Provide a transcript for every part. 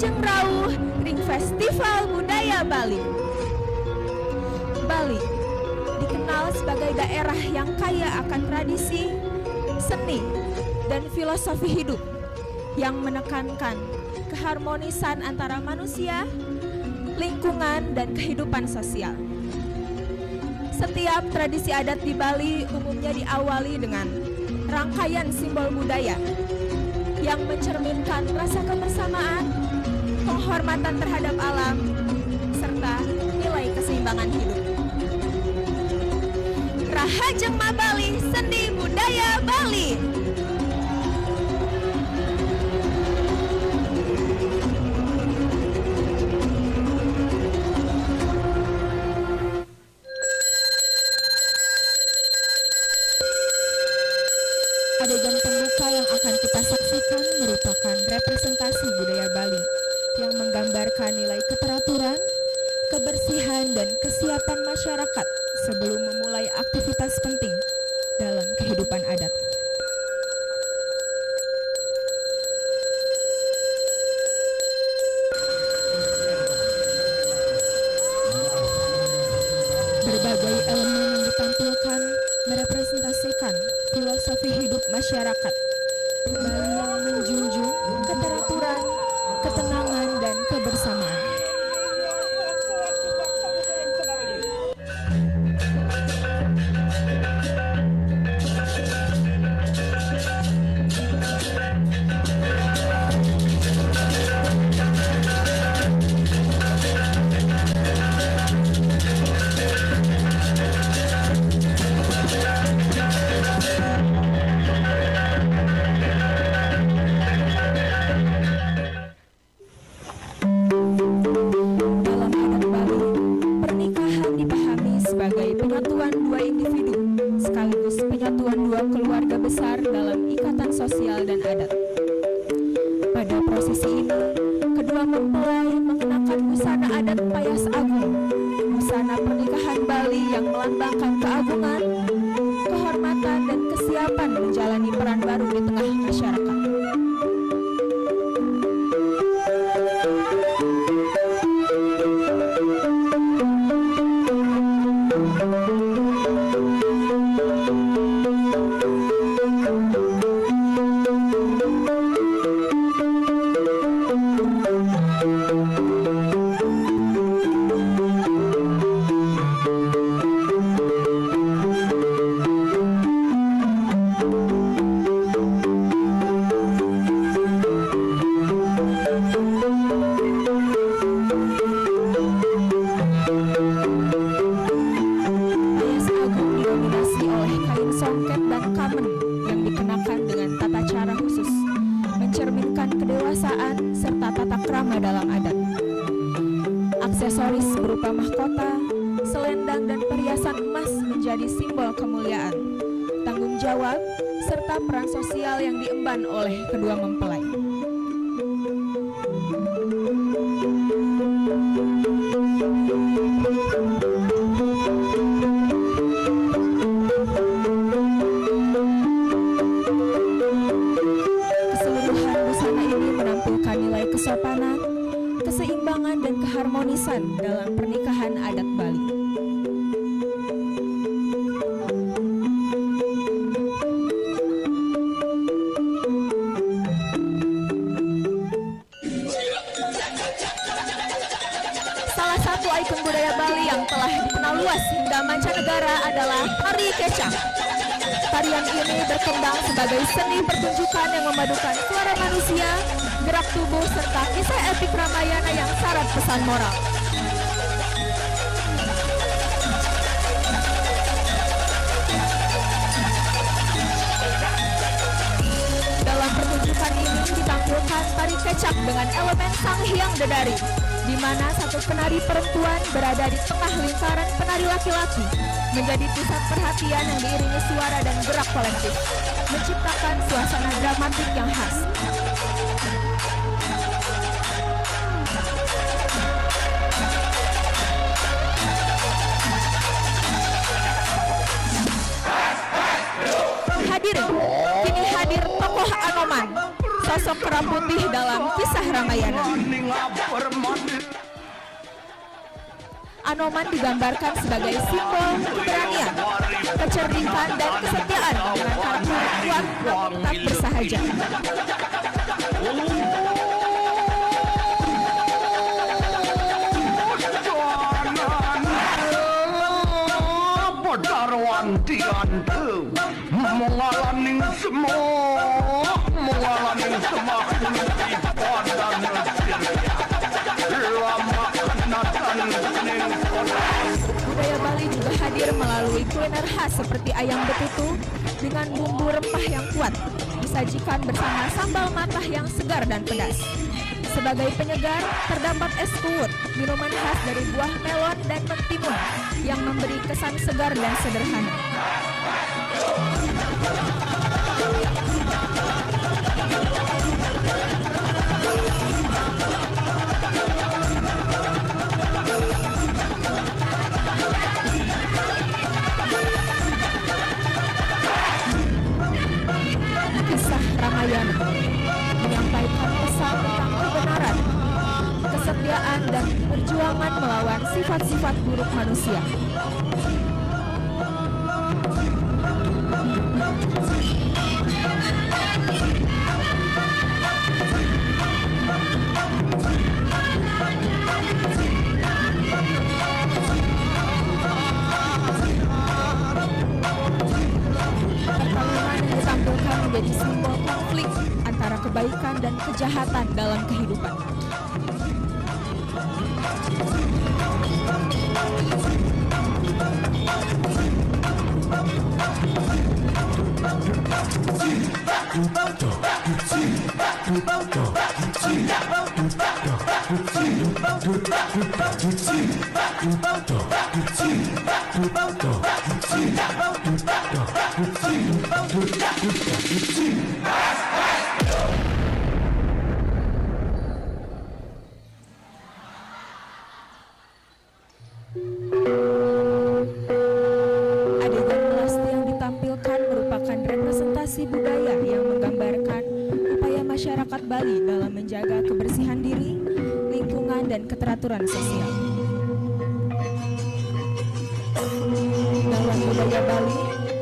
Lajeng rawuh ring Festival Budaya Bali. Bali dikenal sebagai daerah yang kaya akan tradisi, seni, dan filosofi hidup yang menekankan keharmonisan antara manusia, lingkungan, dan kehidupan sosial. Setiap tradisi adat di Bali umumnya diawali dengan rangkaian simbol budaya yang mencerminkan rasa kebersamaan, penghormatan terhadap alam, serta nilai keseimbangan hidup. Rahajeng Bali, seni budaya Bali. Adegan pembuka yang akan kita saksikan merupakan representasi budaya Bali yang menggambarkan nilai keteraturan, kebersihan, dan kesiapan masyarakat sebelum memulai aktivitas penting dalam kehidupan adat. Berbagai elemen yang ditampilkan merepresentasikan filosofi hidup masyarakat Bali yang menjunjung keteraturan, ketenangan, dan kebersamaan. Sebagai penyatuan dua individu sekaligus penyatuan dua keluarga besar dalam ikatan sosial dan adat. Pada prosesi ini, kedua mempelai mengenakan busana adat Payas Agung, busana pernikahan Bali yang melambangkan keagungan, kehormatan, dan kesiapan menjalani peran baru di tengah masyarakat. Songket dan kamen yang dikenakan dengan tata cara khusus, mencerminkan kedewasaan serta tata krama dalam adat. Aksesoris berupa mahkota, selendang, dan perhiasan emas menjadi simbol kemuliaan, tanggung jawab, serta peran sosial yang diemban oleh kedua mempelai. Nilai kesopanan, keseimbangan, dan keharmonisan dalam pernikahan adat Bali. Salah satu ikon budaya Bali yang telah dikenal luas hingga mancanegara adalah tari kecak. Tarian ini berkembang sebagai seni pertunjukan yang memadukan suara manusia, gerak tubuh, serta kisah epik Ramayana yang syarat pesan moral. Dalam pertunjukan ini ditampilkan tari kecak dengan elemen Sang Hyang Dedari, di mana satu penari perempuan berada di tengah lingkaran penari laki-laki, menjadi pusat perhatian yang diiringi suara dan gerak kolektif, menciptakan suasana dramatik yang khas. Hadirin, kini hadir tokoh Anoman, sosok kera putih dalam kisah Ramayana. Anoman digambarkan sebagai simbol keberanian, kecerdikan, dan kesetiaan dengan karakter kuat namun tak bersahaja. Budaya Bali juga hadir melalui kuliner khas seperti ayam betutu dengan bumbu rempah yang kuat, disajikan bersama sambal matah yang segar dan pedas. Sebagai penyegar, terdapat es kuwut, minuman khas dari buah melon dan mentimun yang memberi kesan segar dan sederhana. Kisah Ramayana menyampaikan pesan tentang kebenaran, kesetiaan, dan perjuangan melawan sifat-sifat buruk manusia. Pertarungan yang ditampilkan menjadi simbol konflik antara kebaikan dan kejahatan dalam kehidupan. Adegan melasti yang ditampilkan merupakan representasi budaya yang menggambarkan upaya masyarakat Bali dalam menjaga kebersihan diri, lingkungan, dan keteraturan sosial. Dalam budaya Bali,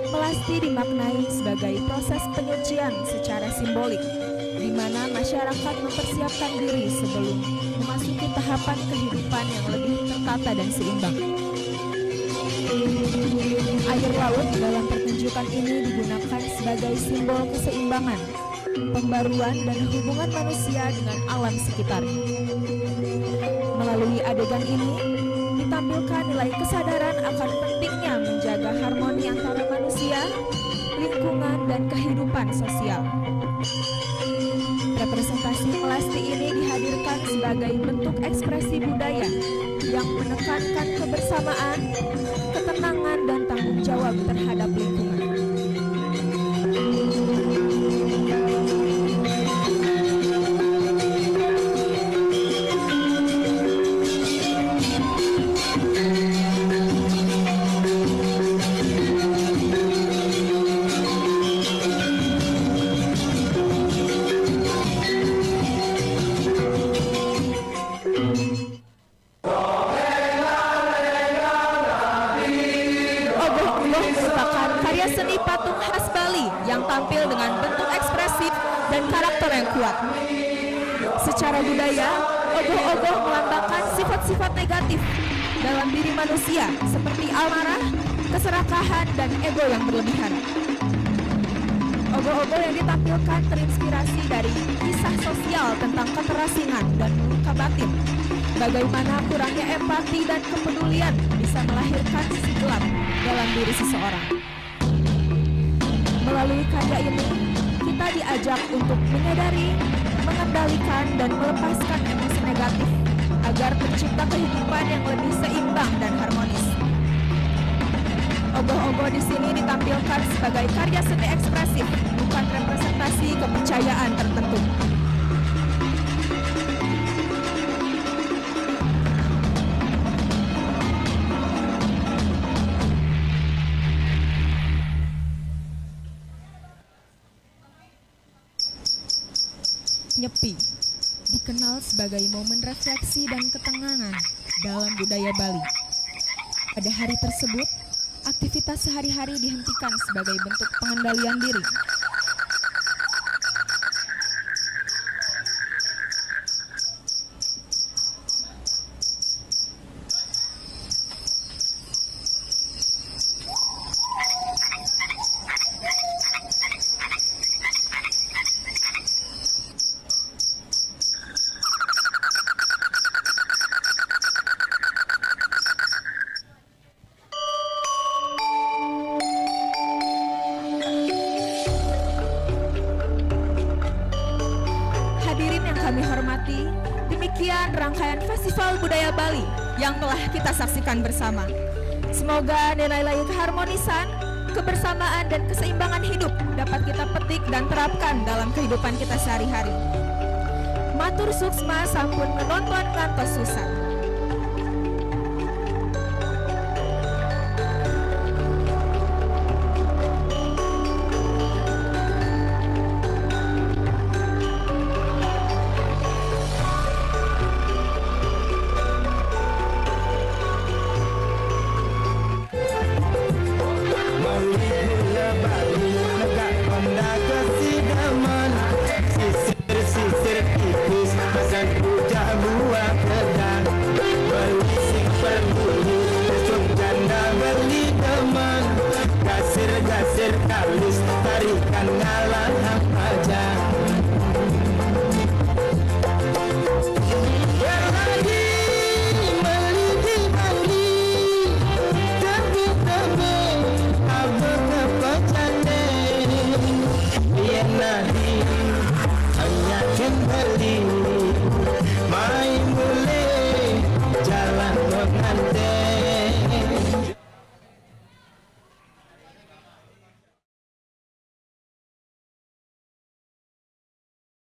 melasti dimaknai sebagai proses penyucian secara simbolik, di mana masyarakat mempersiapkan diri sebelum memasuki tahapan kehidupan yang lebih tertata dan seimbang. Air laut dalam pertunjukan ini digunakan sebagai simbol keseimbangan, pembaruan, dan hubungan manusia dengan alam sekitar. Melalui adegan ini, ditampilkan nilai kesadaran akan pentingnya menjaga harmoni antara manusia, lingkungan, dan kehidupan sosial. Representasi melasti ini dihadirkan sebagai bentuk ekspresi budaya yang menekankan kebersamaan, ketenangan, dan tanggung jawab terhadap lingkungan. Seni patung khas Bali yang tampil dengan bentuk ekspresif dan karakter yang kuat. Secara budaya, ogoh-ogoh melambangkan sifat-sifat negatif dalam diri manusia seperti amarah, keserakahan, dan ego yang berlebihan. Ogoh-ogoh yang ditampilkan terinspirasi dari kisah sosial tentang keterasingan dan luka batin. Bagaimana kurangnya empati dan kepedulian bisa melahirkan sisi gelap dalam diri seseorang. Melalui karya ini, kita diajak untuk menyadari, mengendalikan, dan melepaskan emosi negatif agar tercipta kehidupan yang lebih seimbang dan harmonis. Ogoh-ogoh di sini ditampilkan sebagai karya seni ekspresif, bukan representasi kepercayaan tertentu. Nyepi dikenal sebagai momen refleksi dan ketenangan dalam budaya Bali. Pada hari tersebut, aktivitas sehari-hari dihentikan sebagai bentuk pengendalian diri. Hadirin yang kami hormati, demikian rangkaian Festival Budaya Bali yang telah kita saksikan bersama. Semoga nilai-nilai keharmonisan, kebersamaan, dan keseimbangan hidup dapat kita petik dan terapkan dalam kehidupan kita sehari-hari. Matur suksma sampun menonton ngantos susah. Gasir kalis tarikan ngalah aja. Berlagi meliti bali tebu-tebu abu kepecane yen nadi hanya kembali